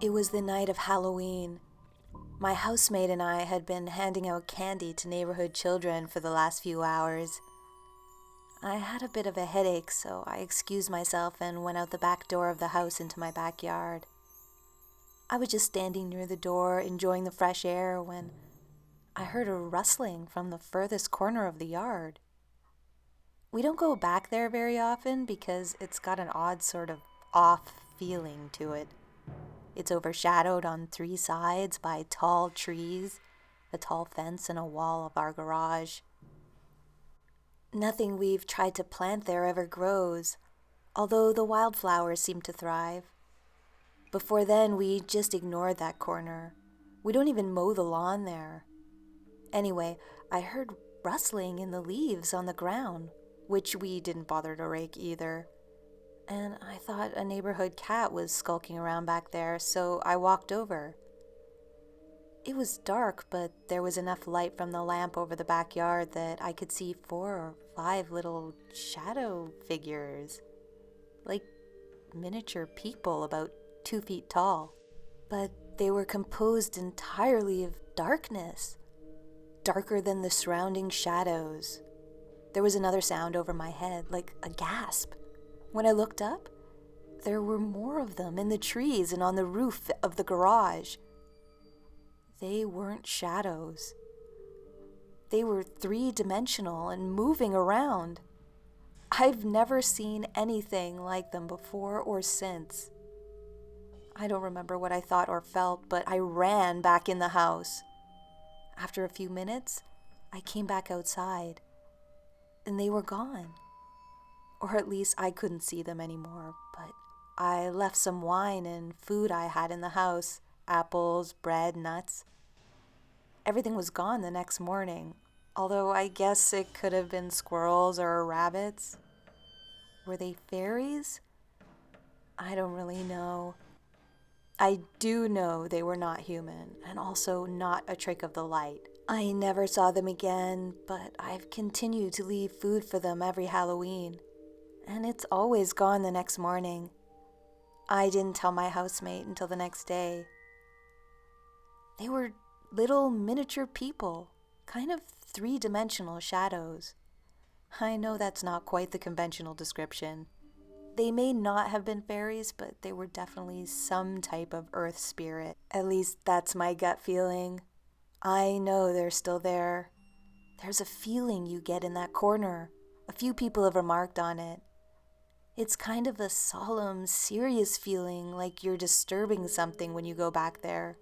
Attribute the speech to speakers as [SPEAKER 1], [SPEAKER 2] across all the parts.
[SPEAKER 1] It was the night of Halloween. My housemate and I had been handing out candy to neighborhood children for the last few hours. I had a bit of a headache, so I excused myself and went out the back door of the house into my backyard. I was just standing near the door, enjoying the fresh air, when I heard a rustling from the furthest corner of the yard. We don't go back there very often because it's got an odd sort of off feeling to it. It's overshadowed on three sides by tall trees, a tall fence, and a wall of our garage. Nothing we've tried to plant there ever grows, although the wildflowers seem to thrive. Before then, we just ignored that corner. We don't even mow the lawn there. Anyway, I heard rustling in the leaves on the ground, which we didn't bother to rake either. And I thought a neighborhood cat was skulking around back there, so I walked over. It was dark, but there was enough light from the lamp over the backyard that I could see 4 or 5 little shadow figures, like miniature people about 2 feet tall. But they were composed entirely of darkness, darker than the surrounding shadows. There was another sound over my head, like a gasp. When I looked up, there were more of them in the trees and on the roof of the garage. They weren't shadows. They were 3-dimensional and moving around. I've never seen anything like them before or since. I don't remember what I thought or felt, but I ran back in the house. After a few minutes, I came back outside, and they were gone. Or at least I couldn't see them anymore, but I left some wine and food I had in the house, apples, bread, nuts. Everything was gone the next morning, although I guess it could have been squirrels or rabbits. Were they fairies? I don't really know. I do know they were not human, and also not a trick of the light. I never saw them again, but I've continued to leave food for them every Halloween. And it's always gone the next morning. I didn't tell my housemate until the next day. They were little miniature people, kind of 3-dimensional shadows. I know that's not quite the conventional description. They may not have been fairies, but they were definitely some type of earth spirit. At least that's my gut feeling. I know they're still there. There's a feeling you get in that corner. A few people have remarked on it. It's kind of a solemn, serious feeling, like you're disturbing something when you go back there.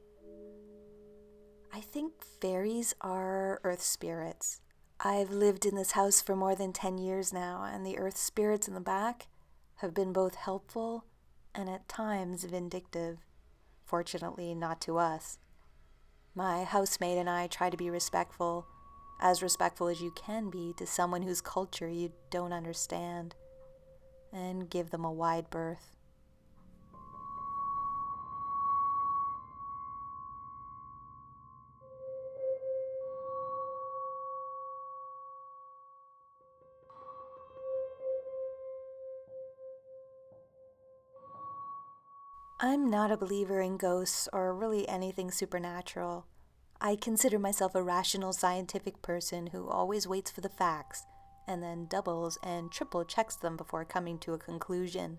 [SPEAKER 1] I think fairies are earth spirits. I've lived in this house for more than 10 years now, and the earth spirits in the back have been both helpful and at times vindictive. Fortunately, not to us. My housemate and I try to be respectful as you can be to someone whose culture you don't understand, and give them a wide berth. I'm not a believer in ghosts or really anything supernatural. I consider myself a rational scientific person who always waits for the facts and then doubles and triple checks them before coming to a conclusion.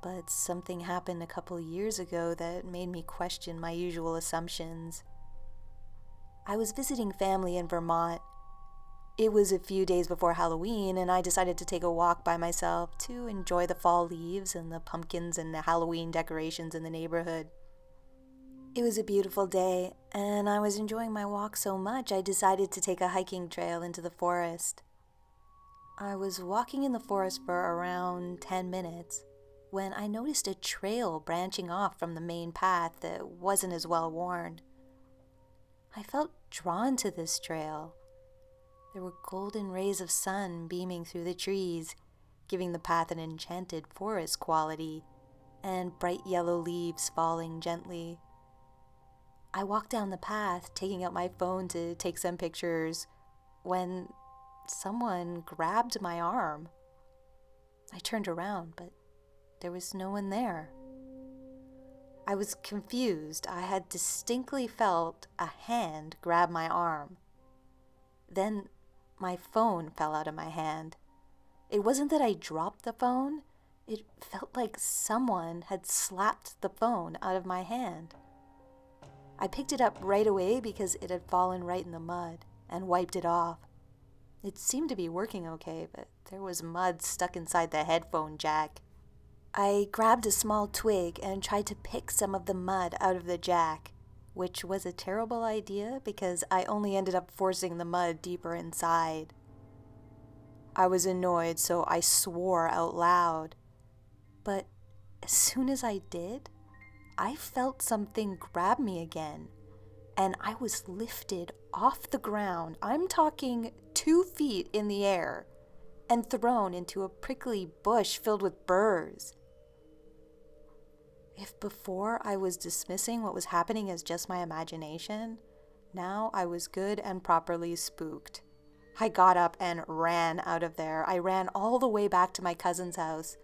[SPEAKER 1] But something happened a couple years ago that made me question my usual assumptions. I was visiting family in Vermont. It was a few days before Halloween, and I decided to take a walk by myself to enjoy the fall leaves and the pumpkins and the Halloween decorations in the neighborhood. It was a beautiful day, and I was enjoying my walk so much I decided to take a hiking trail into the forest. I was walking in the forest for around 10 minutes when I noticed a trail branching off from the main path that wasn't as well worn. I felt drawn to this trail. There were golden rays of sun beaming through the trees, giving the path an enchanted forest quality, and bright yellow leaves falling gently. I walked down the path, taking out my phone to take some pictures, when someone grabbed my arm. I turned around, but there was no one there. I was confused. I had distinctly felt a hand grab my arm. Then my phone fell out of my hand. It wasn't that I dropped the phone. It felt like someone had slapped the phone out of my hand. I picked it up right away because it had fallen right in the mud and wiped it off. It seemed to be working okay, but there was mud stuck inside the headphone jack. I grabbed a small twig and tried to pick some of the mud out of the jack, which was a terrible idea because I only ended up forcing the mud deeper inside. I was annoyed, so I swore out loud. But as soon as I did, I felt something grab me again, and I was lifted off the ground. I'm talking 2 feet in the air, and thrown into a prickly bush filled with burrs. If before I was dismissing what was happening as just my imagination, now I was good and properly spooked. I got up and ran out of there. I ran all the way back to my cousin's house.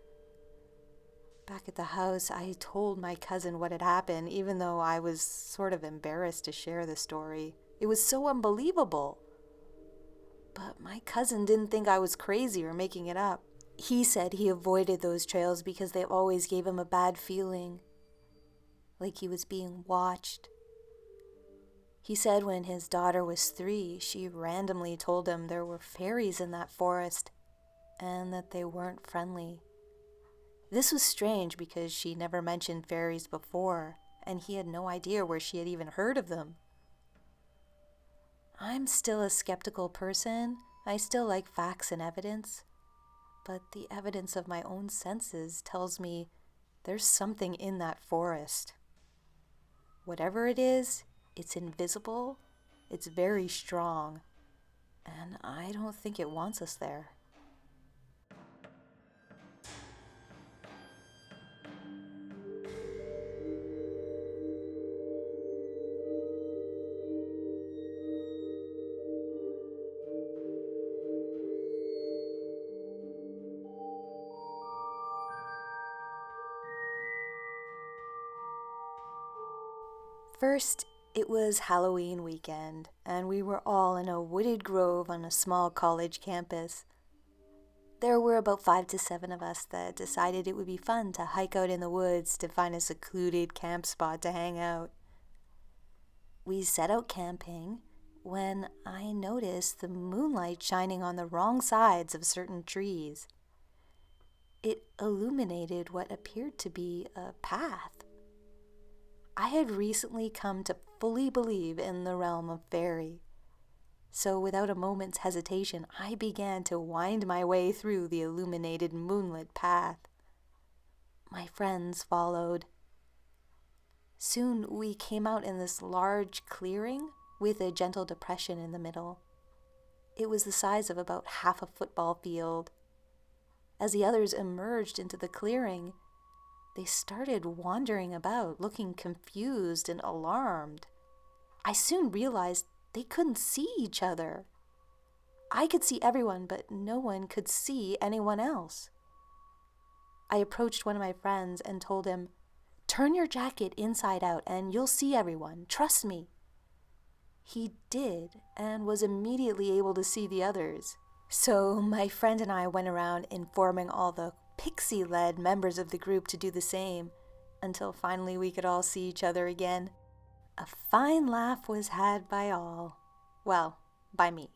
[SPEAKER 1] Back at the house, I told my cousin what had happened, even though I was sort of embarrassed to share the story. It was so unbelievable. But my cousin didn't think I was crazy or making it up. He said he avoided those trails because they always gave him a bad feeling, like he was being watched. He said when his daughter was 3, she randomly told him there were fairies in that forest and that they weren't friendly. This was strange because she never mentioned fairies before, and he had no idea where she had even heard of them. I'm still a skeptical person. I still like facts and evidence. But the evidence of my own senses tells me there's something in that forest. Whatever it is, it's invisible, it's very strong, and I don't think it wants us there. First, it was Halloween weekend, and we were all in a wooded grove on a small college campus. There were about 5 to 7 of us that decided it would be fun to hike out in the woods to find a secluded camp spot to hang out. We set out camping when I noticed the moonlight shining on the wrong sides of certain trees. It illuminated what appeared to be a path. I had recently come to fully believe in the realm of fairy. So without a moment's hesitation, I began to wind my way through the illuminated moonlit path. My friends followed. Soon we came out in this large clearing with a gentle depression in the middle. It was the size of about half a football field. As the others emerged into the clearing, they started wandering about, looking confused and alarmed. I soon realized they couldn't see each other. I could see everyone, but no one could see anyone else. I approached one of my friends and told him, "Turn your jacket inside out and you'll see everyone. Trust me." He did and was immediately able to see the others. So my friend and I went around informing all the Pixy-Led members of the group to do the same, until finally we could all see each other again. A fine laugh was had by all. Well, by me.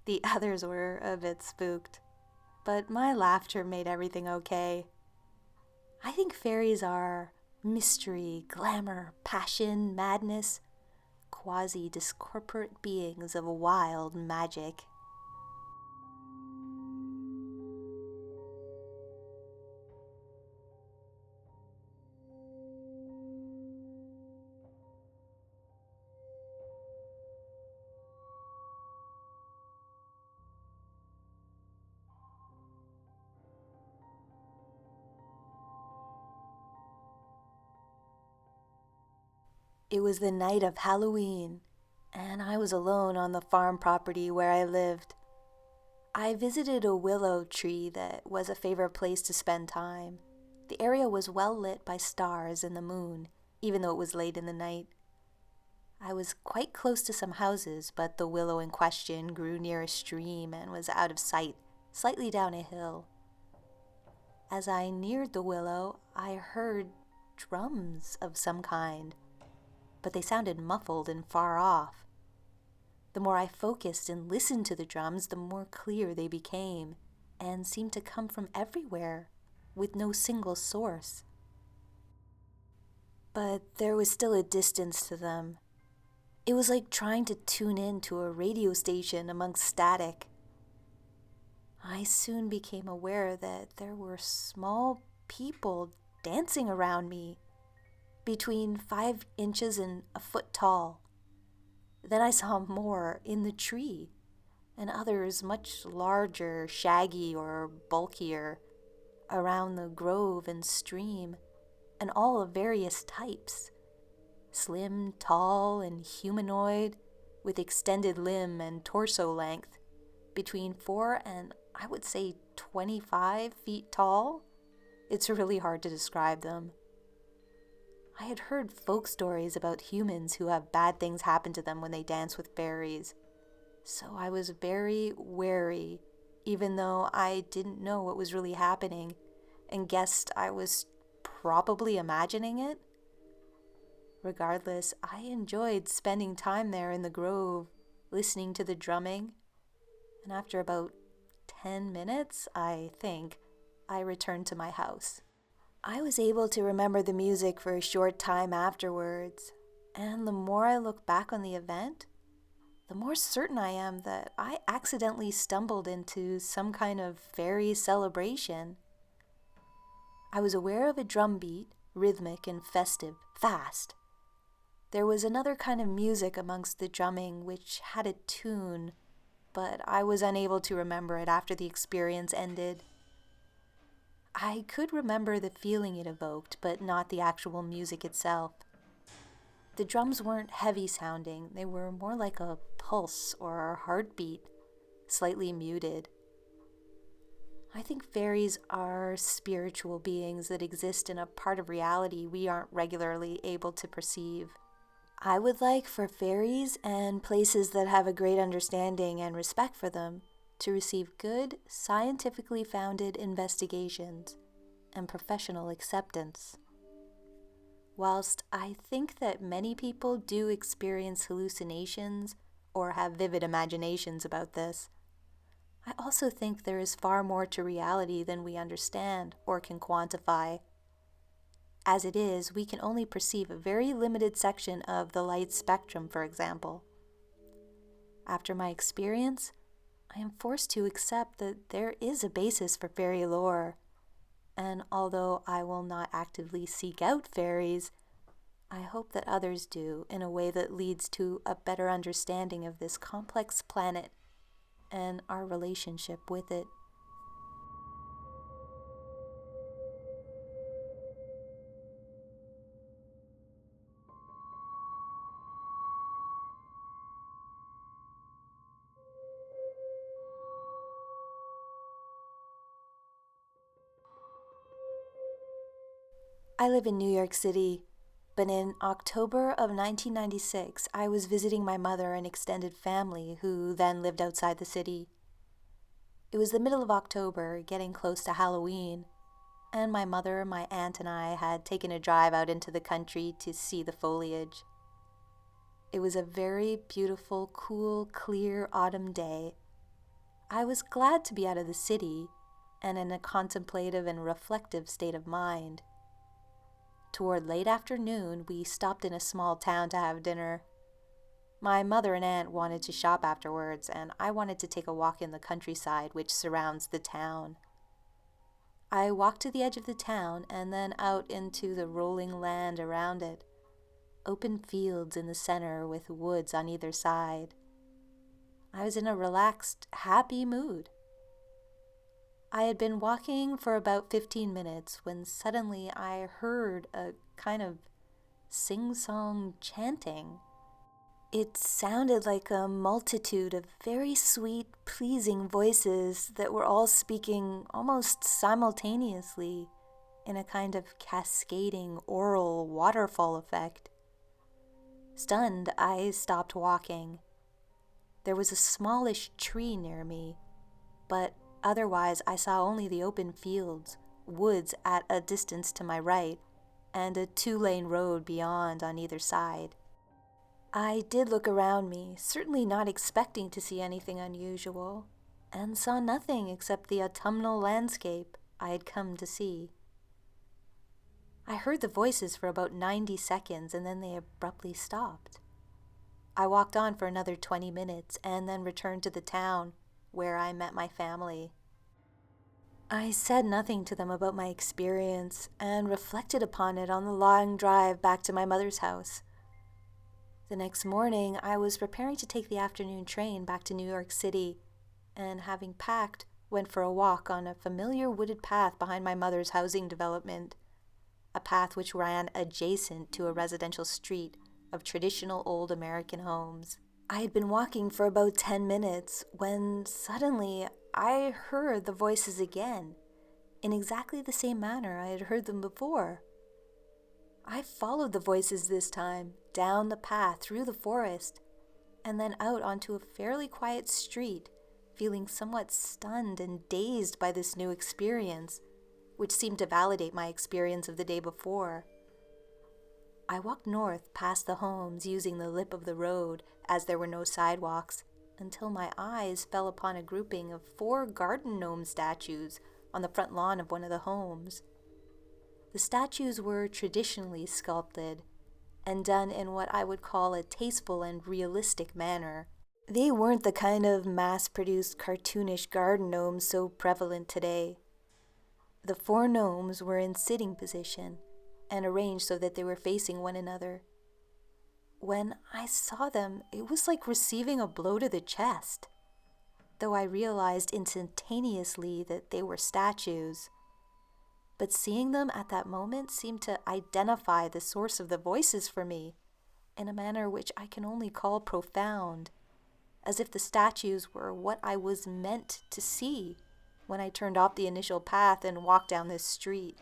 [SPEAKER 1] The others were a bit spooked, but my laughter made everything okay. I think fairies are mystery, glamour, passion, madness, quasi-discorporate beings of wild magic. It was the night of Halloween, and I was alone on the farm property where I lived. I visited a willow tree that was a favorite place to spend time. The area was well lit by stars and the moon, even though it was late in the night. I was quite close to some houses, but the willow in question grew near a stream and was out of sight, slightly down a hill. As I neared the willow, I heard drums of some kind, but they sounded muffled and far off. The more I focused and listened to the drums, the more clear they became, and seemed to come from everywhere, with no single source. But there was still a distance to them. It was like trying to tune in to a radio station amongst static. I soon became aware that there were small people dancing around me, between 5 inches and a foot tall. Then I saw more in the tree, and others much larger, shaggy, or bulkier, around the grove and stream, and all of various types. Slim, tall, and humanoid, with extended limb and torso length, between 4 and I would say 25 feet tall. It's really hard to describe them. I had heard folk stories about humans who have bad things happen to them when they dance with fairies, so I was very wary, even though I didn't know what was really happening and guessed I was probably imagining it. Regardless, I enjoyed spending time there in the grove, listening to the drumming, and after about 10 minutes, I think, I returned to my house. I was able to remember the music for a short time afterwards, and the more I look back on the event, the more certain I am that I accidentally stumbled into some kind of fairy celebration. I was aware of a drum beat, rhythmic and festive, fast. There was another kind of music amongst the drumming which had a tune, but I was unable to remember it after the experience ended. I could remember the feeling it evoked, but not the actual music itself. The drums weren't heavy sounding, they were more like a pulse or a heartbeat, slightly muted. I think fairies are spiritual beings that exist in a part of reality we aren't regularly able to perceive. I would like for fairies and places that have a great understanding and respect for them to receive good, scientifically founded investigations and professional acceptance. Whilst I think that many people do experience hallucinations or have vivid imaginations about this, I also think there is far more to reality than we understand or can quantify. As it is, we can only perceive a very limited section of the light spectrum, for example. After my experience, I am forced to accept that there is a basis for fairy lore, and although I will not actively seek out fairies, I hope that others do in a way that leads to a better understanding of this complex planet and our relationship with it. I live in New York City, but in October of 1996, I was visiting my mother and extended family who then lived outside the city. It was the middle of October, getting close to Halloween, and my mother, my aunt, and I had taken a drive out into the country to see the foliage. It was a very beautiful, cool, clear autumn day. I was glad to be out of the city and in a contemplative and reflective state of mind. Toward late afternoon, we stopped in a small town to have dinner. My mother and aunt wanted to shop afterwards, and I wanted to take a walk in the countryside which surrounds the town. I walked to the edge of the town and then out into the rolling land around it. Open fields in the center with woods on either side. I was in a relaxed, happy mood. I had been walking for about 15 minutes when suddenly I heard a kind of sing-song chanting. It sounded like a multitude of very sweet, pleasing voices that were all speaking almost simultaneously, in a kind of cascading oral waterfall effect. Stunned, I stopped walking. There was a smallish tree near me, but otherwise I saw only the open fields, woods at a distance to my right, and a 2-lane road beyond on either side. I did look around me, certainly not expecting to see anything unusual, and saw nothing except the autumnal landscape I had come to see. I heard the voices for about 90 seconds and then they abruptly stopped. I walked on for another 20 minutes and then returned to the town where I met my family. I said nothing to them about my experience and reflected upon it on the long drive back to my mother's house. The next morning, I was preparing to take the afternoon train back to New York City, and having packed, went for a walk on a familiar wooded path behind my mother's housing development, a path which ran adjacent to a residential street of traditional old American homes. I had been walking for about 10 minutes when suddenly I heard the voices again, in exactly the same manner I had heard them before. I followed the voices this time, down the path through the forest, and then out onto a fairly quiet street, feeling somewhat stunned and dazed by this new experience, which seemed to validate my experience of the day before. I walked north past the homes using the lip of the road as there were no sidewalks, until my eyes fell upon a grouping of 4 garden gnome statues on the front lawn of one of the homes. The statues were traditionally sculpted and done in what I would call a tasteful and realistic manner. They weren't the kind of mass-produced cartoonish garden gnomes so prevalent today. The 4 gnomes were in sitting position and arranged so that they were facing one another. When I saw them, it was like receiving a blow to the chest, though I realized instantaneously that they were statues. But seeing them at that moment seemed to identify the source of the voices for me in a manner which I can only call profound, as if the statues were what I was meant to see when I turned off the initial path and walked down this street.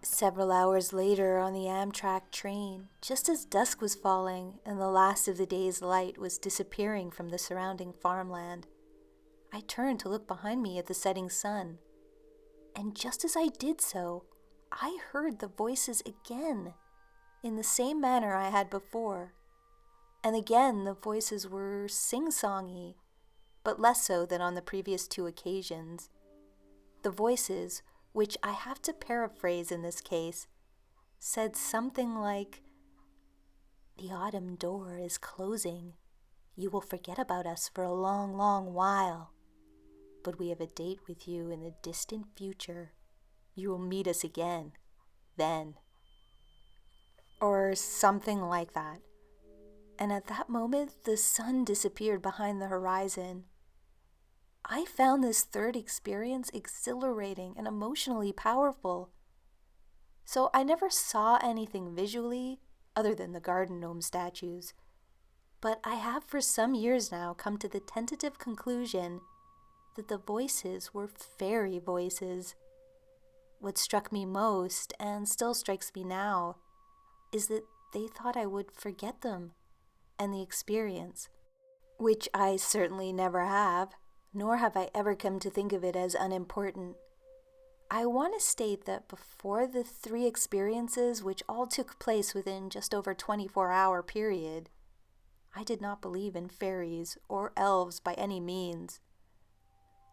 [SPEAKER 1] Several hours later on the Amtrak train, just as dusk was falling and the last of the day's light was disappearing from the surrounding farmland, I turned to look behind me at the setting sun. And just as I did so, I heard the voices again, in the same manner I had before. And again the voices were sing-songy, but less so than on the previous 2 occasions. The voices, which I have to paraphrase in this case, said something like, "The autumn door is closing. You will forget about us for a long, long while. But we have a date with you in the distant future. You will meet us again, then." Or something like that. And at that moment, the sun disappeared behind the horizon. I found this third experience exhilarating and emotionally powerful. So I never saw anything visually other than the garden gnome statues, but I have for some years now come to the tentative conclusion that the voices were fairy voices. What struck me most, and still strikes me now, is that they thought I would forget them and the experience, which I certainly never have, nor have I ever come to think of it as unimportant. I want to state that before the 3 experiences, which all took place within just over 24-hour period, I did not believe in fairies or elves by any means.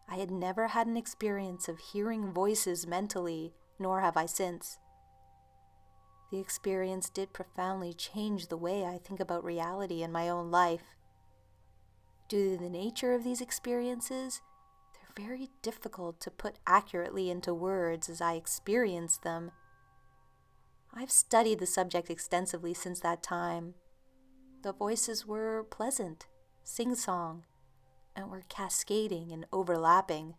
[SPEAKER 1] I had never had an experience of hearing voices mentally, nor have I since. The experience did profoundly change the way I think about reality in my own life. Due to the nature of these experiences, they're very difficult to put accurately into words as I experienced them. I've studied the subject extensively since that time. The voices were pleasant, sing-song, and were cascading and overlapping.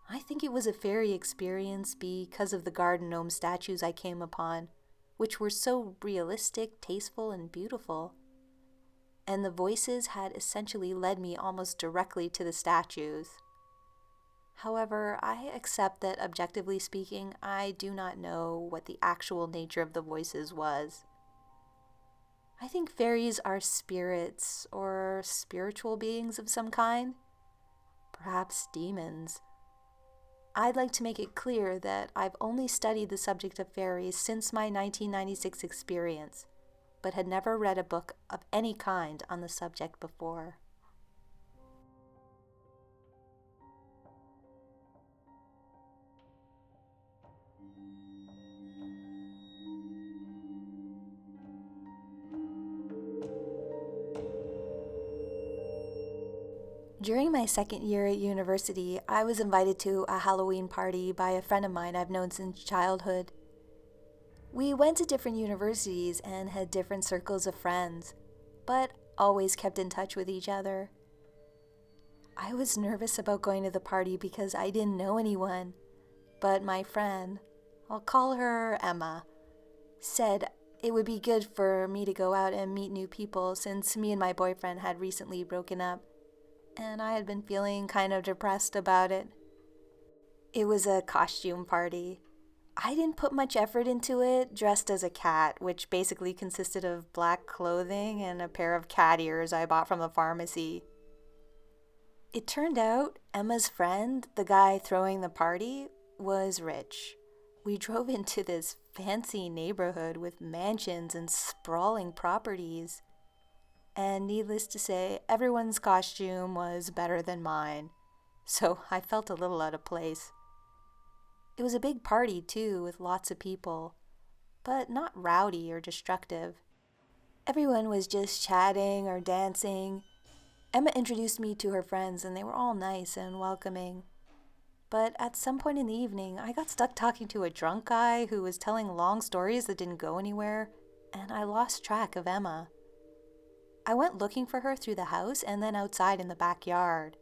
[SPEAKER 1] I think it was a fairy experience because of the garden gnome statues I came upon, which were so realistic, tasteful, and beautiful. And the voices had essentially led me almost directly to the statues. However, I accept that objectively speaking, I do not know what the actual nature of the voices was. I think fairies are spirits or spiritual beings of some kind, perhaps demons. I'd like to make it clear that I've only studied the subject of fairies since my 1996 experience, but had never read a book of any kind on the subject before. During my second year at university, I was invited to a Halloween party by a friend of mine I've known since childhood. We went to different universities and had different circles of friends, but always kept in touch with each other. I was nervous about going to the party because I didn't know anyone, but my friend, I'll call her Emma, said it would be good for me to go out and meet new people since me and my boyfriend had recently broken up, and I had been feeling kind of depressed about it. It was a costume party. I didn't put much effort into it, dressed as a cat, which basically consisted of black clothing and a pair of cat ears I bought from the pharmacy. It turned out Emma's friend, the guy throwing the party, was rich. We drove into this fancy neighborhood with mansions and sprawling properties. And needless to say, everyone's costume was better than mine, so I felt a little out of place. It was a big party, too, with lots of people, but not rowdy or destructive. Everyone was just chatting or dancing. Emma introduced me to her friends, and they were all nice and welcoming. But at some point in the evening, I got stuck talking to a drunk guy who was telling long stories that didn't go anywhere, and I lost track of Emma. I went looking for her through the house and then outside in the backyard.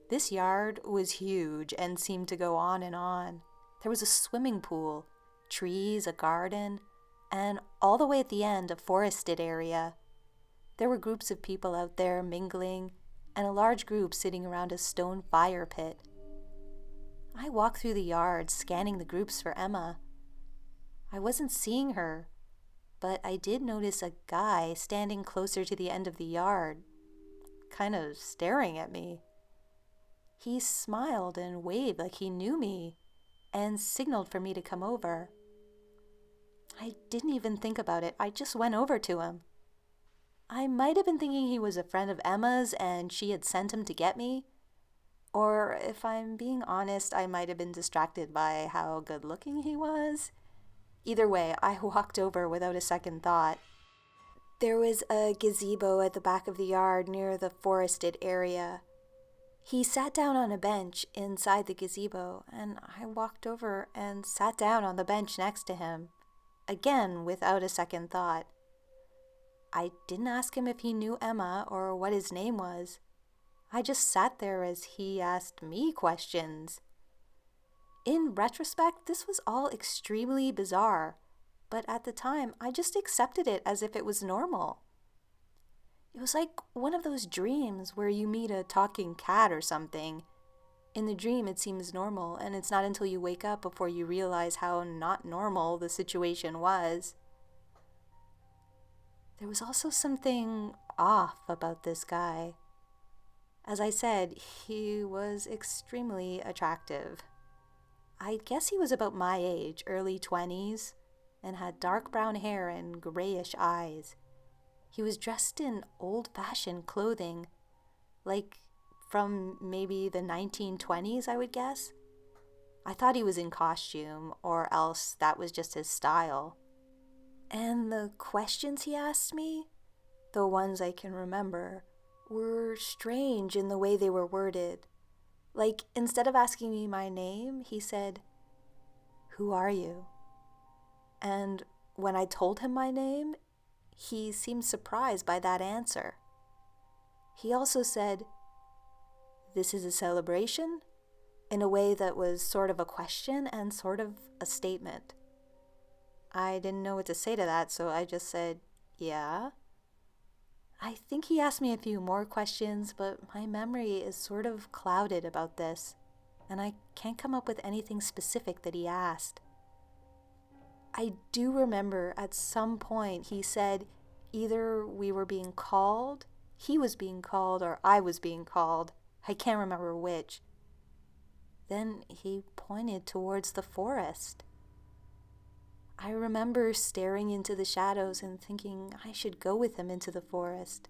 [SPEAKER 1] This yard was huge and seemed to go on and on. There was a swimming pool, trees, a garden, and all the way at the end, a forested area. There were groups of people out there mingling, and a large group sitting around a stone fire pit. I walked through the yard, scanning the groups for Emma. I wasn't seeing her, but I did notice a guy standing closer to the end of the yard, kind of staring at me. He smiled and waved like he knew me, and signaled for me to come over. I didn't even think about it. I just went over to him. I might have been thinking he was a friend of Emma's and she had sent him to get me. Or if I'm being honest, I might have been distracted by how good looking he was. Either way, I walked over without a second thought. There was a gazebo at the back of the yard near the forested area. He sat down on a bench inside the gazebo, and I walked over and sat down on the bench next to him, again without a second thought. I didn't ask him if he knew Emma or what his name was. I just sat there as he asked me questions. In retrospect, this was all extremely bizarre, but at the time, I just accepted it as if it was normal. It was like one of those dreams where you meet a talking cat or something. In the dream, it seems normal, and it's not until you wake up before you realize how not normal the situation was. There was also something off about this guy. As I said, he was extremely attractive. I guess he was about my age, early 20s, and had dark brown hair and grayish eyes. He was dressed in old-fashioned clothing, like from maybe the 1920s, I would guess. I thought he was in costume, or else that was just his style. And the questions he asked me, the ones I can remember, were strange in the way they were worded. Like, instead of asking me my name, he said, "Who are you?" And when I told him my name, he seemed surprised by that answer. He also said, "This is a celebration?" in a way that was sort of a question and sort of a statement. I didn't know what to say to that, so I just said, "Yeah." I think he asked me a few more questions, but my memory is sort of clouded about this. and I can't come up with anything specific that he asked. I do remember at some point he said either we were being called, he was being called, or I was being called. I can't remember which. Then he pointed towards the forest. I remember staring into the shadows and thinking I should go with him into the forest.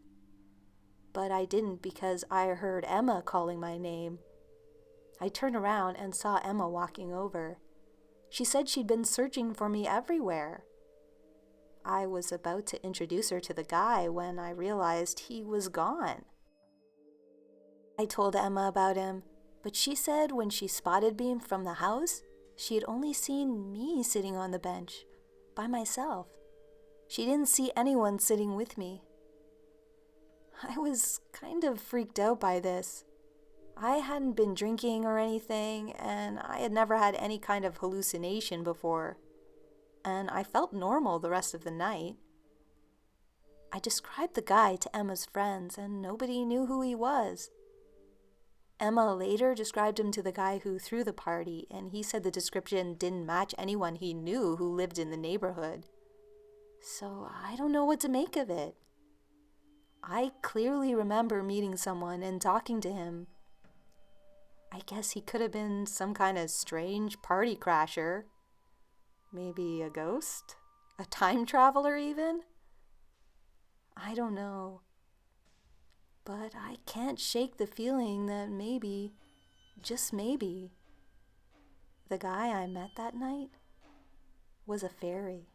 [SPEAKER 1] But I didn't because I heard Emma calling my name. I turned around and saw Emma walking over. She said she'd been searching for me everywhere. I was about to introduce her to the guy when I realized he was gone. I told Emma about him, but she said when she spotted me from the house, she had only seen me sitting on the bench, by myself. She didn't see anyone sitting with me. I was kind of freaked out by this. I hadn't been drinking or anything, and I had never had any kind of hallucination before, and I felt normal the rest of the night. I described the guy to Emma's friends, and nobody knew who he was. Emma later described him to the guy who threw the party, and he said the description didn't match anyone he knew who lived in the neighborhood. So I don't know what to make of it. I clearly remember meeting someone and talking to him. I guess he could have been some kind of strange party crasher. Maybe a ghost? A time traveler even? I don't know. But I can't shake the feeling that maybe, just maybe, the guy I met that night was a fairy.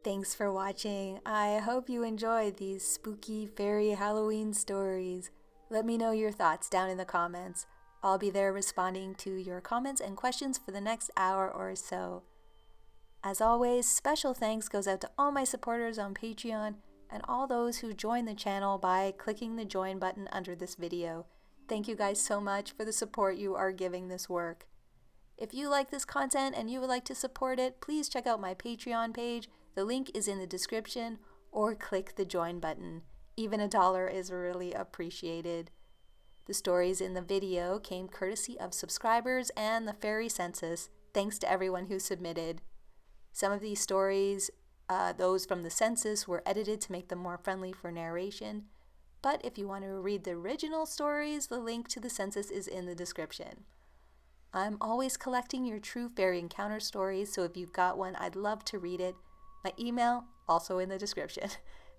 [SPEAKER 1] Thanks for watching. I hope you enjoyed these spooky fairy Halloween stories. Let me know your thoughts down in the comments. I'll be there responding to your comments and questions for the next hour or so. As always, special thanks goes out to all my supporters on Patreon and all those who join the channel by clicking the join button under this video. Thank you guys so much for the support you are giving this work. If you like this content and you would like to support it, please check out my Patreon page. The link is in the description, or click the join button. Even $1 is really appreciated. The stories in the video came courtesy of subscribers and the Fairy Census. Thanks to everyone who submitted. Some of these stories, those from the census, were edited to make them more friendly for narration. But if you want to read the original stories, the link to the census is in the description. I'm always collecting your true fairy encounter stories, so if you've got one, I'd love to read it. My email, also in the description.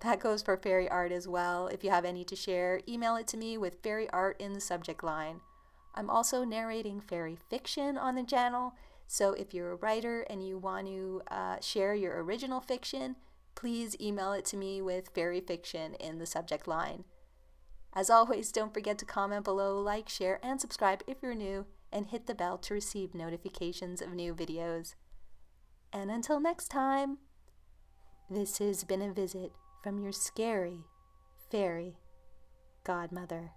[SPEAKER 1] That goes for fairy art as well. If you have any to share, email it to me with fairy art in the subject line. I'm also narrating fairy fiction on the channel, so if you're a writer and you want to share your original fiction, please email it to me with fairy fiction in the subject line. As always, don't forget to comment below, like, share, and subscribe if you're new, and hit the bell to receive notifications of new videos. And until next time, this has been a visit from your scary fairy godmother.